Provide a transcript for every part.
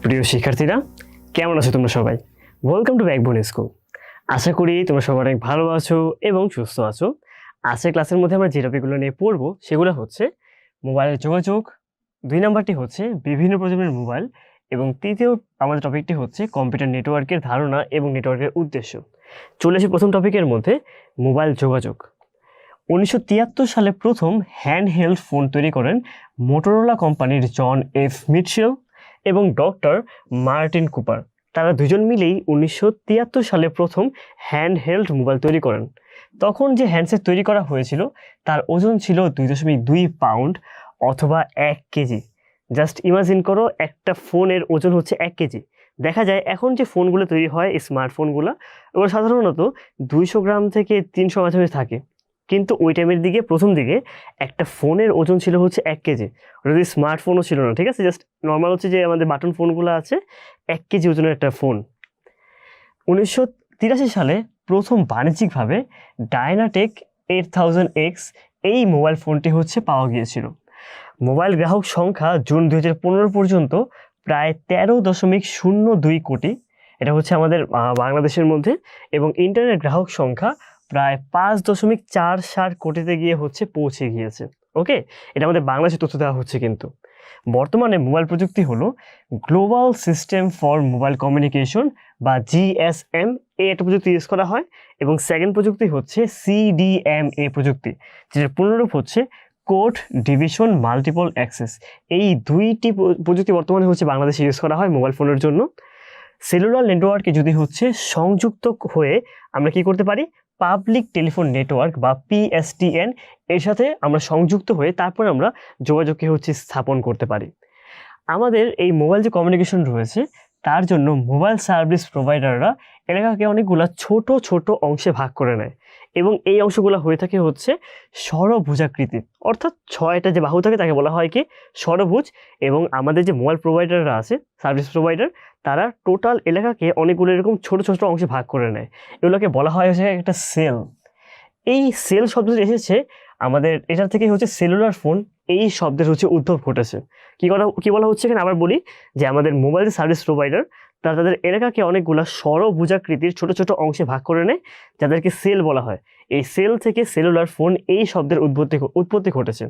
প্রিয় শিক্ষার্থীরা, কেমন আছো তোমরা সবাই? Welcome to Backbone School. আশা করি তোমরা সবাই অনেক ভালো আছো এবং সুস্থ আছো। আজকের ক্লাসের মধ্যে আমরা যে টপিকগুলো নিয়ে পড়বো সেগুলো হচ্ছে মোবাইলের যোগাযোগ, 2 নাম্বারটি হচ্ছে বিভিন্ন প্রজন্মের মোবাইল এবং তৃতীয় আমাদের টপিকটি হচ্ছে কম্পিউটার নেটওয়ার্কের ধারণা এবং নেটওয়ার্কের উদ্দেশ্য। চলে আসি প্রথম টপিকের মধ্যে, মোবাইল যোগাযোগ। 1973 সালে প্রথম হ্যান্ডহেল্ড ফোন তৈরি করেন মোটোরোলা কোম্পানির জন এফ মিটশেল এবং ডক্টর মার্টিন কুপার। তারা দুজন মিলেই 1973 সালে প্রথম হ্যান্ডহেল্ড মোবাইল তৈরি করেন। তখন যে হ্যান্ডসেট তৈরি করা হয়েছিল তার ওজন ছিল 2.2 পাউন্ড অথবা 1 কেজি। জাস্ট ইমাজিন করো, একটা ফোনের ওজন হচ্ছে 1 কেজি। দেখা যায় এখন যে ফোনগুলো তৈরি হয়, স্মার্টফোনগুলো, ওগুলো সাধারণত 200 গ্রাম থেকে 300 মাঝামাঝি থাকে। কিন্তু ওই টাইমের দিকে, প্রথম দিকে, একটা ফোনের ওজন ছিল হচ্ছে 1 কেজি। ওটা যদি স্মার্টফোনও ছিল না, ঠিক আছে, জাস্ট নর্মাল হচ্ছে যে আমাদের বাটন ফোনগুলো আছে, 1 কেজি ওজনের একটা ফোন। 1983 সালে প্রথম বাণিজ্যিকভাবে ডায়নাটেক 8000X এই মোবাইল ফোনটি হচ্ছে পাওয়া গিয়েছিল। মোবাইল গ্রাহক সংখ্যা জুন 2015 পর্যন্ত প্রায় 13.02 কোটি, এটা হচ্ছে আমাদের বাংলাদেশের মধ্যে, এবং ইন্টারনেট গ্রাহক সংখ্যা প্রায় 5.47 কোটিতে গিয়ে হচ্ছে পৌঁছে গিয়েছে। ওকে, এটা আমাদের বাংলাদেশের তথ্য দেওয়া হচ্ছে। কিন্তু বর্তমানে মোবাইল প্রযুক্তি হলো global system for mobile communication বা জিএসএম, এই একটা প্রযুক্তি ইউজ করা হয়, এবং সেকেন্ড প্রযুক্তি হচ্ছে সিডিএমএ প্রযুক্তি, যেটার পুনরূপ হচ্ছে কোড ডিভিশন মাল্টিপল অ্যাক্সেস। এই দুইটি প্রযুক্তি বর্তমানে হচ্ছে বাংলাদেশে ইউজ করা হয় মোবাইল ফোনের জন্য। সেলুলার নেটওয়ার্কে যদি হচ্ছে সংযুক্ত হয়ে আমরা কি করতে পারি, পাবলিক টেলিফোন নেটওয়ার্ক বা পিএসটিএন এর সাথে আমরা সংযুক্ত হয়ে তারপর আমরা যোগাযোগকে হচ্ছে স্থাপন করতে পারি। আমাদের এই মোবাইল যে কমিউনিকেশন রয়েছে তার জন্য মোবাইল সার্ভিস প্রোভাইডাররা এলাকাকে অনেকগুলো ছোট ছোট অংশে ভাগ করে নেয়, এবং এই অংশগুলো হয়ে থাকে হচ্ছে ষড়ভুজাকৃতি, অর্থাৎ 6টা যে বাহু থাকে তাকে বলা হয় কি ষড়ভুজ। এবং আমাদের যে মোবাইল প্রোভাইডাররা আছে, সার্ভিস প্রোভাইডার, তারা টোটাল এলাকাকে অনেকগুলো এরকম ছোট ছোট অংশে ভাগ করে নেয়। এগুলোকে বলা হয় হচ্ছে একটা সেল। এই সেল শব্দটি এসেছে আমাদের এটার থেকে হচ্ছে সেলুলার ফোন, এই শব্দের হচ্ছে উদ্ভব ঘটেছে। কি বলা হচ্ছে এখানে আবার বলি, যে আমাদের মোবাইল সার্ভিস প্রোভাইডার তারা তাদের এলাকাকে অনেকগুলো ষড়ভুজাকৃতির ছোট ছোট অংশে ভাগ করে নেয়, যাদেরকে সেল বলা হয়। এই সেল থেকে সেলুলার ফোন এই শব্দের উৎপত্তি ঘটেছে।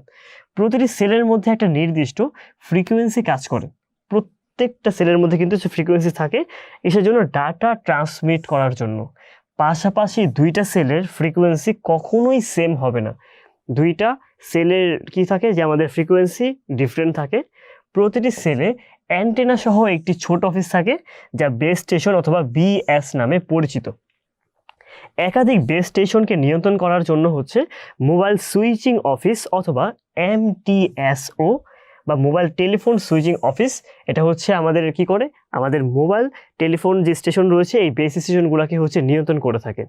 প্রতিটি সেলের মধ্যে একটা নির্দিষ্ট ফ্রিকোয়েন্সি কাজ করে। প্রত্যেকটা সেলের মধ্যে কিন্তু ফ্রিকোয়েন্সি থাকে এসের জন্য ডাটা ট্রান্সমিট করার জন্য। পাশাপাশি দুইটা সেলের ফ্রিকোয়েন্সি কখনোই সেম হবে না। দুইটা সেলের কি থাকে, যে আমাদের ফ্রিকোয়েন্সি ডিফারেন্ট থাকে। প্রতিটি সেলে অ্যান্টেনা সহ একটি ছোট অফিস থাকে, যা বেস স্টেশন অথবা বিএস নামে পরিচিত। একাধিক বেস স্টেশনকে নিয়ন্ত্রণ করার জন্য হচ্ছে মোবাইল সুইচিং অফিস অথবা এমটিএসও বা মোবাইল টেলিফোন সুইচিং অফিস, এটা হচ্ছে আমাদের কি করে, আমাদের মোবাইল টেলিফোন যে স্টেশন রয়েছে এই বেস স্টেশনগুলোকে হচ্ছে নিয়ন্ত্রণ করে থাকে।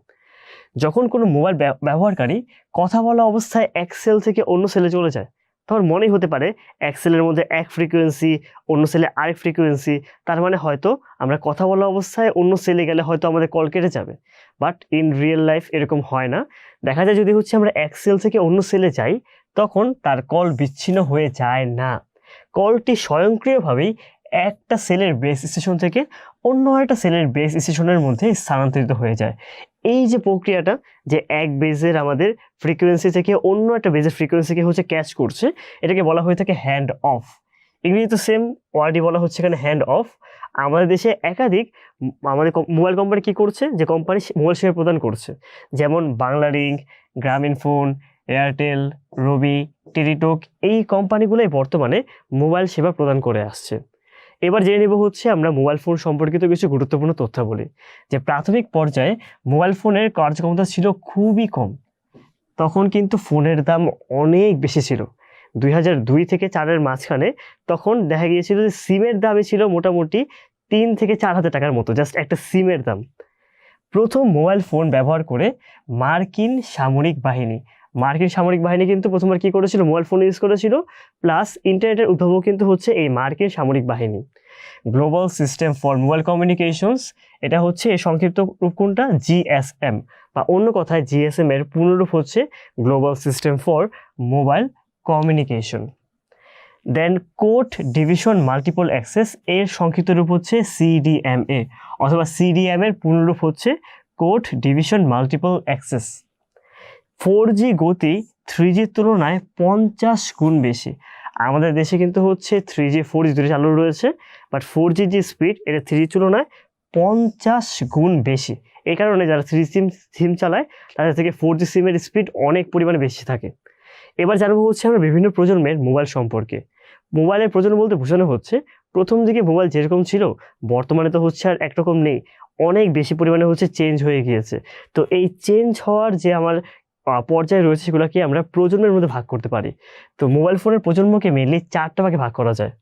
যখন কোনো মোবাইল ব্যবহারকারী কথা বলা অবস্থায় এক সেল থেকে অন্য সেলে চলে যায়, তখন মনেই হতে পারে এক সেলের মধ্যে এক ফ্রিকোয়েন্সি, অন্য সেলে আরেক ফ্রিকোয়েন্সি, তার মানে হয়তো আমরা কথা বলা অবস্থায় অন্য সেলে গেলে হয়তো আমাদের কল কেটে যাবে। বাট ইন রিয়েল লাইফ এরকম হয় না। দেখা যায় যদি হচ্ছে আমরা এক সেল থেকে অন্য সেলে যাই, তখন তার কল বিচ্ছিন্ন হয়ে যায় না। কলটি স্বয়ংক্রিয়ভাবেই একটা সেলের বেস স্টেশন থেকে অন্য একটা সেলের বেস স্টেশনের মধ্যে স্থানান্তরিত হয়ে যায়। এই যে প্রক্রিয়াটা, যে এক বেজের আমাদের ফ্রিকোয়েন্সি থেকে অন্য একটা বেজের ফ্রিকোয়েন্সিকে হচ্ছে ক্যাচ করছে, এটাকে বলা হয়ে থাকে হ্যান্ড অফ। ইংরেজিতে সেম ওয়ার্ডই বলা হচ্ছে এখানে হ্যান্ড অফ। আমাদের দেশে একাধিক আমাদের মোবাইল কোম্পানি কি করছে, যে কোম্পানি মোবাইল সেবা প্রদান করছে, যেমন বাংলালিংক, গ্রামীণ ফোন, এয়ারটেল, রবি, টেলিটক, এই কোম্পানিগুলোই বর্তমানে মোবাইল সেবা প্রদান করে আসছে। এবার জেনে নেব হচ্ছে আমরা মোবাইল ফোন সম্পর্কিত কিছু গুরুত্বপূর্ণ তথ্যাবলী। যে প্রাথমিক পর্যায়ে মোবাইল ফোনের কার্যক্ষমতা ছিল খুবই কম। তখন কিন্তু ফোনের দাম অনেক বেশি ছিল। 2002 থেকে 4-এর মাঝখানে তখন দেখা গিয়েছিল যে সিমের দামই ছিল মোটামুটি 3 থেকে 4 হাজার টাকার মতো, জাস্ট একটা সিমের দাম। প্রথম মোবাইল ফোন ব্যবহার করে মার্কিন সামরিক বাহিনী কিন্তু প্রথমবার কি করেছিল, মোবাইল ফোন ইউজ করেছিল, প্লাস ইন্টারনেটের উদ্ভাবক কিন্তু হচ্ছে এই মার্কিন সামরিক বাহিনী। Global system for mobile communications, এটা হচ্ছে এর সংক্ষিপ্ত রূপ কোনটা, জিএসএম, বা অন্য কথায় জিএসএম এর পূর্ণরূপ হচ্ছে global system for mobile communication. Then code division multiple access, এর সংক্ষিপ্ত রূপ হচ্ছে CDMA, অথবা CDM এর পূর্ণরূপ হচ্ছে code division multiple access. 4G গতি 3Gর তুলনায় 50 গুণ বেশি। আমাদের দেশে কিন্তু হচ্ছে 3G 4G দুটো চালু রয়েছে, বাট 4G যে স্পিড এটা 3Gর তুলনায় 50 গুণ বেশি। এই কারণে যারা 3G সিম চালায় তাদের থেকে 4G সিমের স্পিড অনেক পরিমাণে বেশি থাকে। এবার জানবো হচ্ছে আমরা বিভিন্ন প্রজন্মের মোবাইল সম্পর্কে। মোবাইলের প্রজন্ম বলতে বোঝানো হচ্ছে প্রথম দিকে মোবাইল যেরকম ছিল বর্তমানে তো হচ্ছে আর একরকম নেই, অনেক বেশি পরিমাণে হচ্ছে চেঞ্জ হয়ে গিয়েছে। তো এই চেঞ্জ হওয়ার যে আমার পর্যায়ে রয়েছে সেগুলোকে আমরা প্রজন্মের মধ্যে ভাগ করতে পারি। তো মোবাইল ফোনের প্রজন্মকে মেনলি 4টা ভাগে ভাগ করা যায়।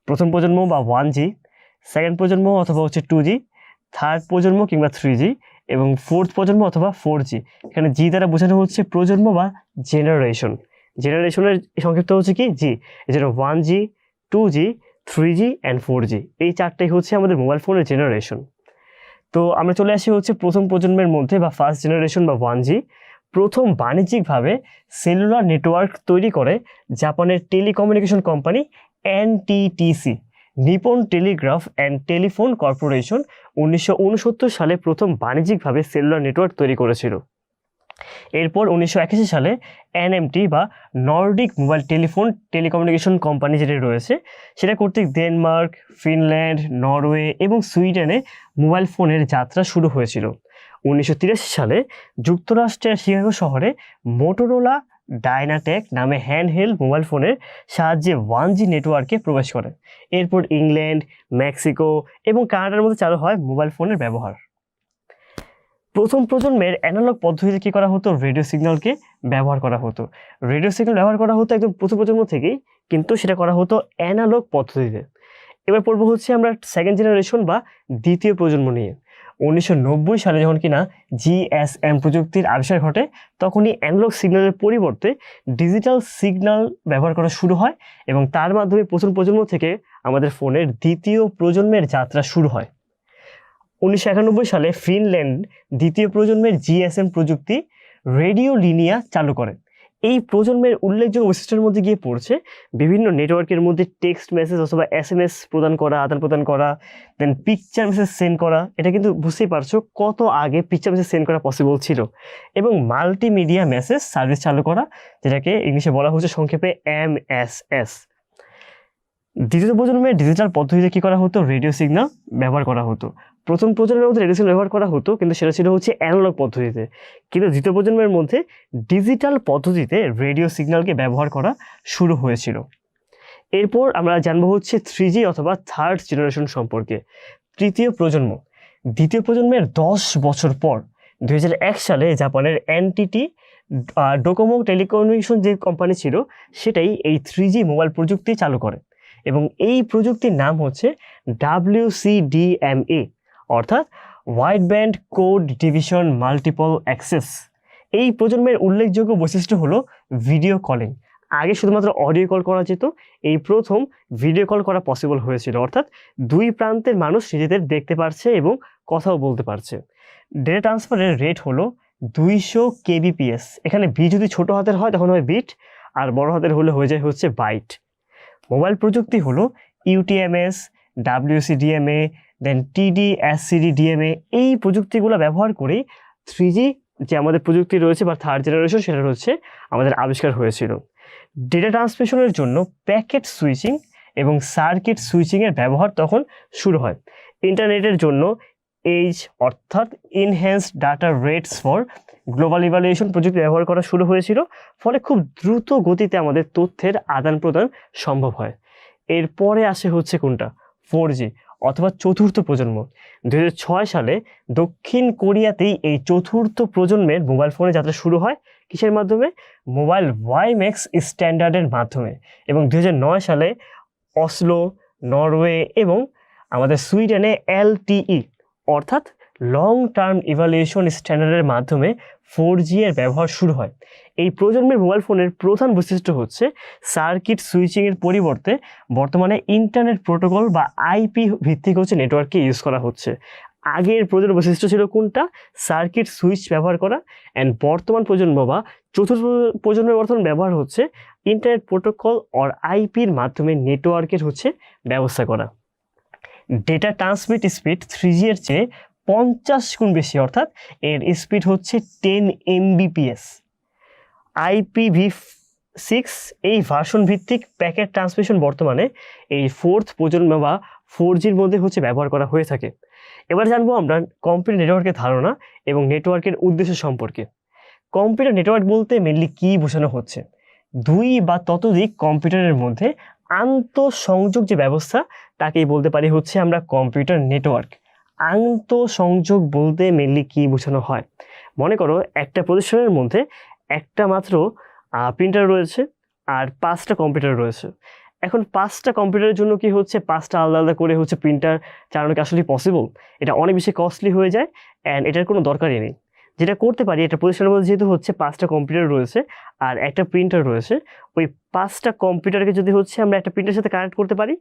প্রথম প্রজন্ম বা 1G, সেকেন্ড প্রজন্ম অথবা হচ্ছে 2G, থার্ড প্রজন্ম কিংবা 3G, এবং ফোর্থ প্রজন্ম অথবা 4G। এখানে জি দ্বারা বোঝানো হচ্ছে প্রজন্ম বা জেনারেশন। জেনারেশনের সংক্ষিপ্ত হচ্ছে কি জি, এছাড়া 1G, 2G, 3G and 4G, এই 4টাই হচ্ছে আমাদের মোবাইল ফোনের জেনারেশন। তো আমরা চলে আসি হচ্ছে প্রথম প্রজন্মের মধ্যে বা ফার্স্ট জেনারেশন বা 1G। প্রথম বাণিজ্যিকভাবে সেলুলার নেটওয়ার্ক তৈরি করে জাপানের telecommunication company NTTC, Nippon Telegraph and Telephone Corporation 1969 সালে প্রথম বাণিজ্যিকভাবে সেলুলার নেটওয়ার্ক তৈরি করেছিল। এরপর 1981 সালে NMT বা নর্ডিক মোবাইল টেলিকমিউনিকেশন কোম্পানি যেটা রয়েছে সেটা কর্তৃক ডেনমার্ক, ফিনল্যান্ড, নরওয়ে এবং সুইডেনে মোবাইল ফোনের যাত্রা শুরু হয়েছিল। 1983 সালে যুক্তরাষ্ট্রের শিকাগো শহরে মোটোরোলা ডায়নাটেক নামে হ্যান্ডহেল্ড মোবাইল ফোনের সাহায্যে 1G নেটওয়ার্কে প্রবেশ করে। এরপর ইংল্যান্ড, মেক্সিকো এবং কানাডার মধ্যে চালু হয় মোবাইল ফোনের ব্যবহার। প্রথম প্রজন্মের অ্যানালগ পদ্ধতিতে কী করা হতো, রেডিও সিগন্যালকে ব্যবহার করা হতো। রেডিও সিগন্যাল ব্যবহার করা হতো একদম প্রথম প্রজন্ম থেকেই, কিন্তু সেটা করা হতো অ্যানালগ পদ্ধতিতে। এবার পড়বো হচ্ছে আমরা সেকেন্ড জেনারেশন বা দ্বিতীয় প্রজন্ম নিয়ে। 1990 সালে যখন কিনা GSM প্রযুক্তির আবিষ্কার ঘটে তখনই অ্যানালগ সিগন্যালের পরিবর্তে ডিজিটাল সিগন্যাল ব্যবহার করা শুরু হয়, এবং তার মাধ্যমে প্রথম প্রজন্ম থেকে আমাদের ফোনের দ্বিতীয় প্রজন্মের যাত্রা শুরু হয়। 1991 সালে ফিনল্যান্ড দ্বিতীয় প্রজন্মের GSM প্রযুক্তি রেডিও লিনিয়া চালু করে। এই প্রজন্মের উল্লেখযোগ্য বৈশিষ্ট্যের মধ্যে গিয়ে পড়ছে বিভিন্ন নেটওয়ার্কের মধ্যে টেক্সট মেসেজ অথবা SMS প্রদান করা, আদান প্রদান করা, দেন পিকচার মেসেজ সেন্ড করা। এটা কিন্তু বুঝতেই পারছো কত আগে পিকচার মেসেজ সেন্ড করা পসিবল ছিল, এবং মাল্টিমিডিয়া মেসেজ সার্ভিস চালু করা, যেটাকে ইংলিশে বলা হচ্ছে সংক্ষেপে MSS। দ্বিতীয় প্রজন্মের ডিজিটাল পদ্ধতিতে কী করা হতো, রেডিও সিগন্যাল ব্যবহার করা হতো। প্রথম প্রজন্মের মধ্যে রেডিও সিগন্যাল ব্যবহার করা হতো, কিন্তু সেটা ছিল হচ্ছে অ্যানালগ পদ্ধতিতে, কিন্তু দ্বিতীয় প্রজন্মের মধ্যে ডিজিটাল পদ্ধতিতে রেডিও সিগন্যালকে ব্যবহার করা শুরু হয়েছিল। এরপর আমরা জানবো হচ্ছে 3G অথবা থার্ড জেনারেশন সম্পর্কে। তৃতীয় প্রজন্ম। দ্বিতীয় প্রজন্মের 10 বছর পর 2001 সালে জাপানের NTT ডোকোমো টেলিকমিউনিকেশন যে কোম্পানি ছিল সেটাই এই 3G মোবাইল প্রযুক্তি চালু করে, এবং এই প্রযুক্তির নাম হচ্ছে WCDMA, অর্থাৎ wide band code division multiple access. এই প্রজন্মের উল্লেখযোগ্য বৈশিষ্ট্য হলো ভিডিও কলিং। আগে শুধুমাত্র অডিও কল করা যেত, এই প্রথম ভিডিও কল করা পসিবল হয়েছিল, অর্থাৎ দুই প্রান্তের মানুষ নিজেদের দেখতে পারছে এবং কথাও বলতে পারছে। ডেটা ট্রান্সফারের রেট হলো 200 kbps। এখানে বি যদি ছোট হাতের হয় তখন হয় বিট, আর বড় হাতের হলে হয়ে যায় হচ্ছে বাইট। মোবাইল প্রযুক্তি হলো UTMS, WCDMA, দেন TD-SCDMA। এই প্রযুক্তিগুলো ব্যবহার করেই 3G যে আমাদের প্রযুক্তি রয়েছে বা থার্ড জেনারেশন সেটা হচ্ছে আমাদের আবিষ্কার হয়েছিল। ডেটা ট্রান্সমিশনের জন্য প্যাকেট সুইচিং এবং সার্কিট সুইচিংয়ের ব্যবহার তখন শুরু হয়। ইন্টারনেটের জন্য অর্থাৎ enhanced data rates for global evaluation প্রযুক্তি ব্যবহার করা শুরু হয়েছিল, ফলে খুব দ্রুত গতিতে আমাদের তথ্যের আদান প্রদান সম্ভব হয়। এরপরে আসে হচ্ছে কোনটা, 4G অথবা চতুর্থ প্রজন্ম। 2006 সালে দক্ষিণ কোরিয়াতেই এই চতুর্থ প্রজন্মের মোবাইল ফোনের যাত্রা শুরু হয়। কিসের মাধ্যমে, মোবাইল WiMAX স্ট্যান্ডার্ডের মাধ্যমে, এবং 2009 সালে অসলো, নরওয়ে এবং আমাদের সুইডেনে LTE অর্থাৎ লং টার্ম ইভালুয়েশন স্ট্যান্ডার্ডের মাধ্যমে 4G এর ব্যবহার শুরু হয়। এই প্রজন্মের মোবাইল ফোনের প্রধান বৈশিষ্ট্য হচ্ছে সার্কিট সুইচিংয়ের পরিবর্তে বর্তমানে ইন্টারনেট প্রোটোকল বা IP ভিত্তিক হচ্ছে নেটওয়ার্ককে ইউজ করা হচ্ছে। আগের প্রজন্মের বৈশিষ্ট্য ছিল কোনটা? সার্কিট সুইচ ব্যবহার করা। অ্যান্ড বর্তমান প্রজন্ম বা চতুর্থ প্রজন্মের বর্তমান ব্যবহার হচ্ছে ইন্টারনেট প্রোটোকল অর আইপির মাধ্যমে নেটওয়ার্কের হচ্ছে ব্যবস্থা করা। ডেটা ট্রান্সমিট স্পিড 3G এর চেয়ে 50 গুণ বেশি, অর্থাৎ এর স্পিড হচ্ছে 10 Mbps। IPv6 এই ভার্সন ভিত্তিক প্যাকেট ট্রান্সমিশন বর্তমানে এই ফোর্থ প্রজন্ম বা 4Gর মধ্যে হচ্ছে ব্যবহার করা হয়ে থাকে। এবার জানবো আমরা কম্পিউটার নেটওয়ার্কের ধারণা এবং নেটওয়ার্কের উদ্দেশ্য সম্পর্কে। কম্পিউটার নেটওয়ার্ক বলতে মেনলি কী বোঝানো হচ্ছে? দুই বা ততোধিক কম্পিউটারের মধ্যে আন্তঃসংযোগ যে ব্যবস্থা তাকেই বলতে পারি হচ্ছে আমরা কম্পিউটার নেটওয়ার্ক। আন্তঃসংযোগ বলতে মেনলি কী বোঝানো হয়? মনে করো একটা প্রতিষ্ঠানের মধ্যে একটা মাত্র প্রিন্টার রয়েছে আর 5টা কম্পিউটার রয়েছে। এখন 5টা কম্পিউটারের জন্য কি হচ্ছে 5টা আলাদা আলাদা করে হচ্ছে প্রিন্টার চালানো কি আসলে পসিবল? এটা অনেক বেশি কস্টলি হয়ে যায় অ্যান্ড এটার কোনো দরকারই নেই। যেটা করতে পারি, একটা প্রতিষ্ঠানের মধ্যে যেহেতু হচ্ছে 5টা কম্পিউটার রয়েছে আর একটা প্রিন্টার রয়েছে, ওই 5টা কম্পিউটারকে যদি হচ্ছে আমরা একটা প্রিন্টারের সাথে কানেক্ট করতে পারি,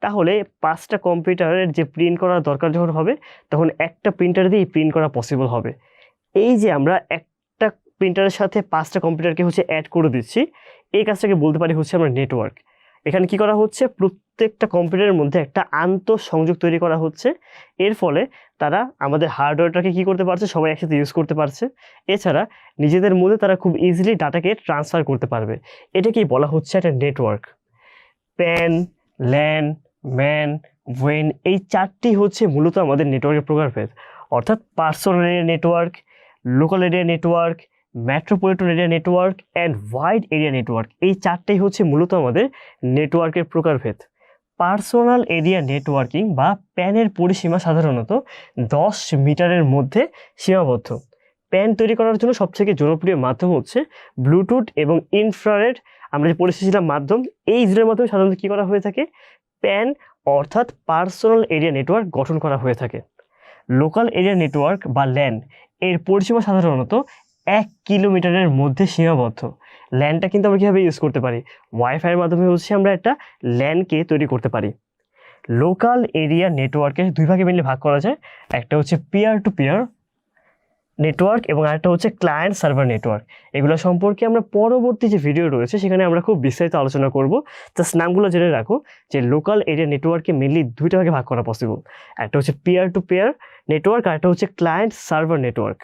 তাহলে 5টা কম্পিউটারের যে প্রিন্ট করার দরকার যখন হবে তখন একটা প্রিন্টার দিয়েই প্রিন্ট করা পসিবল হবে। এই যে আমরা একটা প্রিন্টারের সাথে 5টা কম্পিউটারকে হচ্ছে অ্যাড করে দিচ্ছি, এই কাজটাকে বলতে পারি হচ্ছে আমরা নেটওয়ার্ক। এখানে কি করা হচ্ছে? প্রত্যেকটা কম্পিউটারের মধ্যে একটা আন্তঃসংযোগ তৈরি করা হচ্ছে। এর ফলে তারা আমাদের হার্ডওয়্যারটাকে কি করতে পারছে? সবাই একসাথে ইউজ করতে পারছে। এছাড়া নিজেদের মধ্যে তারা খুব ইজিলি ডাটাকে ট্রান্সফার করতে পারবে। এটাকেই বলা হচ্ছে একটা নেটওয়ার্ক। প্যান, ল্যান, ম্যান, ওয়েন এই 4টি হচ্ছে মূলত আমাদের নেটওয়ার্কের প্রকারভেদ। অর্থাৎ personal area network, local area network, metropolitan area network and wide area network, এই 4টাই হচ্ছে মূলত আমাদের নেটওয়ার্কের প্রকারভেদ। পার্সোনাল এরিয়া নেটওয়ার্কিং বা প্যানের পরিসীমা সাধারণত 10 মিটারের মধ্যে সীমাবদ্ধ। প্যান তৈরি করার জন্য সবথেকে জনপ্রিয় মাধ্যম হচ্ছে ব্লুটুথ এবং ইনফ্রারেড, আমরা যে পরিস্থিতির মাধ্যম, এই দুটোর মাধ্যমে সাধারণত কী করা হয়ে থাকে? প্যান অর্থাৎ পার্সোনাল এরিয়া নেটওয়ার্ক গঠন করা হয়ে থাকে। লোকাল এরিয়া নেটওয়ার্ক বা ল্যান এর পরিসীমা সাধারণত 1 কিলোমিটারের মধ্যে সীমাবদ্ধ। ল্যানটা কিন্তু আমরা কীভাবে ইউজ করতে পারি? ওয়াইফাইয়ের মাধ্যমে হচ্ছে আমরা একটা ল্যানকে তৈরি করতে পারি। লোকাল এরিয়া নেটওয়ার্কে দুই ভাগে মেনলি ভাগ করা যায়, একটা হচ্ছে পিয়ার টু পিয়ার নেটওয়ার্ক এবং আরেকটা হচ্ছে ক্লায়েন্ট সার্ভার নেটওয়ার্ক। এগুলো সম্পর্কে আমরা পরবর্তী যে ভিডিও রয়েছে সেখানে আমরা খুব বিস্তারিত আলোচনা করব। জাস্ট নামগুলো জেনে রাখো যে লোকাল এরিয়া নেটওয়ার্ককে মেনলি দুইটা ভাগে ভাগ করা পসিবল। একটা হচ্ছে পিয়ার টু পিয়ার নেটওয়ার্ক আর একটা হচ্ছে client server network.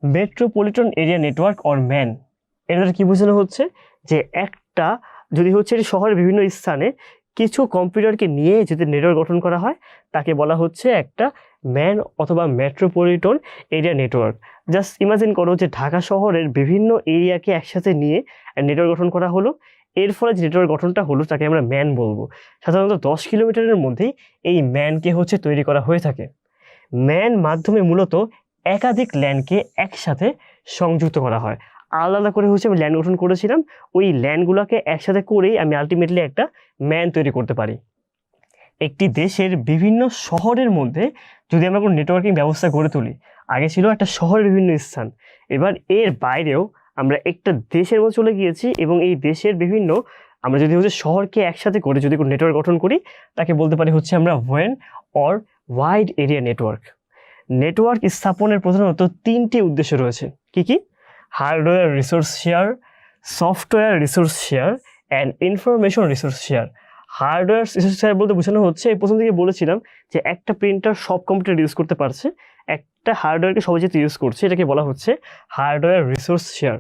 Metropolitan area network or man, এর দ্বারা কী বোঝানো হচ্ছে? যে একটা যদি হচ্ছে শহরের বিভিন্ন স্থানে কিছু কম্পিউটারকে নিয়ে যদি নেটওয়ার্ক গঠন করা হয় তাকে বলা হচ্ছে একটা ম্যান অথবা metropolitan area network. Just imagine করো যে ঢাকা শহরের বিভিন্ন এরিয়াকে একসাথে নিয়ে নেটওয়ার্ক গঠন করা হলো, এর ফলে যে নেটওয়ার্ক গঠনটা হলো তাকে আমরা ম্যান বলবো। সাধারণত 10 কিলোমিটারের মধ্যেই এই ম্যানকে হচ্ছে তৈরি করা হয়ে থাকে। ম্যান মাধ্যমে মূলত একাধিক ল্যানকে একসাথে সংযুক্ত করা হয়। আলাদা করে হচ্ছে আমি ল্যান গঠন করেছিলাম, ওই ল্যানগুলোকে একসাথে করেই আমি আলটিমেটলি একটা ম্যান তৈরি করতে পারি। একটি দেশের বিভিন্ন শহরের মধ্যে যদি আমরা কোনো নেটওয়ার্কিং ব্যবস্থা গড়ে তুলি, আগে ছিল একটা শহরের বিভিন্ন স্থান, এবার এর বাইরেও আমরা একটা দেশের মধ্যে চলে গিয়েছি এবং এই দেশের বিভিন্ন আমরা যদি হচ্ছে শহরকে একসাথে করে যদি কোনো নেটওয়ার্ক গঠন করি তাকে বলতে পারি হচ্ছে আমরা ওয়েন or wide area network. Network স্থাপনের প্রধানত 3টি উদ্দেশ্য রয়েছে। কি কি? Hardware resource share, software resource share and information resource share. Hardware resource share বলতে বোঝানো হচ্ছে, এই প্রথম থেকে বলেছিলাম যে একটা প্রিন্টার সব কম্পিউটার ইউজ করতে পারছে, একটা হার্ডওয়্যারকে সবাই যেহেতু ইউজ করছে এটাকে বলা হচ্ছে hardware resource share.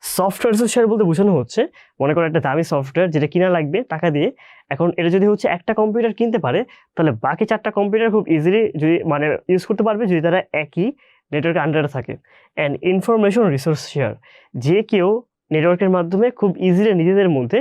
Software resource share বলতে বোঝানো হচ্ছে, মনে করো একটা দামি সফটওয়্যার যেটা কিনা লাগবে টাকা দিয়ে, এখন এটা যদি হচ্ছে একটা কম্পিউটার কিনতে পারে তাহলে বাকি 4টা কম্পিউটার খুব ইজিলি যদি মানে ইউজ করতে পারবে যদি তারা একই নেটওয়ার্কের আন্ডারে থাকে। অ্যান্ড ইনফরমেশন রিসোর্স শেয়ার, যে কেউ নেটওয়ার্কের মাধ্যমে খুব ইজিলি নিজেদের মধ্যে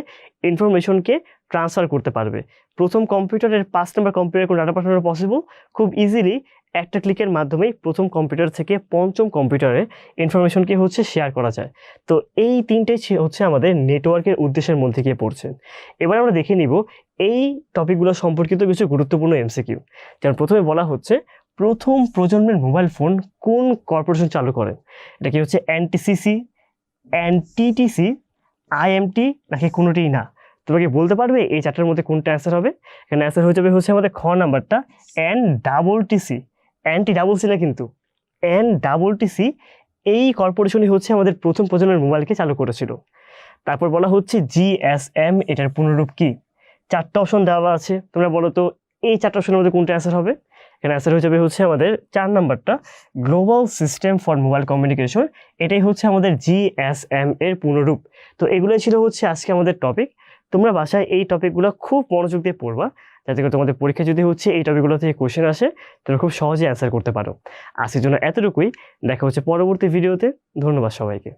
ইনফরমেশনকে ট্রান্সফার করতে পারবে। প্রথম কম্পিউটারের 5 নম্বর কম্পিউটারে কোনো ডাটা পাঠানো পসিবল, খুব ইজিলি একটা ক্লিকের মাধ্যমেই প্রথম কম্পিউটার থেকে 5ম কম্পিউটারে ইনফরমেশনকে হচ্ছে শেয়ার করা যায়। তো এই 3টাই হচ্ছে আমাদের নেটওয়ার্কের উদ্দেশ্যের মধ্যে গিয়ে পড়ছে। এবার আমরা দেখে নিব এই টপিকগুলো সম্পর্কিত কিছু গুরুত্বপূর্ণ এমসিকিউ। যেমন প্রথমে বলা হচ্ছে প্রথম প্রজন্মের মোবাইল ফোন কোন কর্পোরেশন চালু করে? এটা কি হচ্ছে এনটিসিসি, এনটিটিসি, আইএমটি নাকি কোনোটিই না? তোমাকে বলতে পারবে এই 4টার মধ্যে কোনটা অ্যান্সার হবে? এখানে অ্যান্সার হয়ে যাবে হচ্ছে আমাদের খ নাম্বারটা, এনটিটিসি। এনটি ডাবল সি না কিন্তু, NTTC। এই কর্পোরেশনই হচ্ছে আমাদের প্রথম প্রজন্মের মোবাইলকে চালু করেছিল। তারপর বলা হচ্ছে GSM, এটার পুনরূপ কি? 4টা অপশন দেওয়া আছে, তোমরা বলো তো এই 4টা অপশনের মধ্যে কোনটা অ্যান্সার হবে? এখানে অ্যান্সার হয়ে যাবে হচ্ছে আমাদের 4 নাম্বারটা, global system for mobile communication. এটাই হচ্ছে আমাদের GSM এর পুনরূপ। তো এগুলোই ছিল হচ্ছে আজকে আমাদের টপিক। তোমরা বাসায় এই টপিকগুলো খুব মনোযোগ দিয়ে পড়বা, যাতে করে তোমাদের পরীক্ষা যদি হচ্ছে এই টপিকগুলো থেকে কোশ্চেন আসে, তোমরা খুব সহজে অ্যান্সার করতে পারো। আজকের জন্য এতটুকুই, দেখা হচ্ছে পরবর্তী ভিডিওতে। ধন্যবাদ সবাইকে।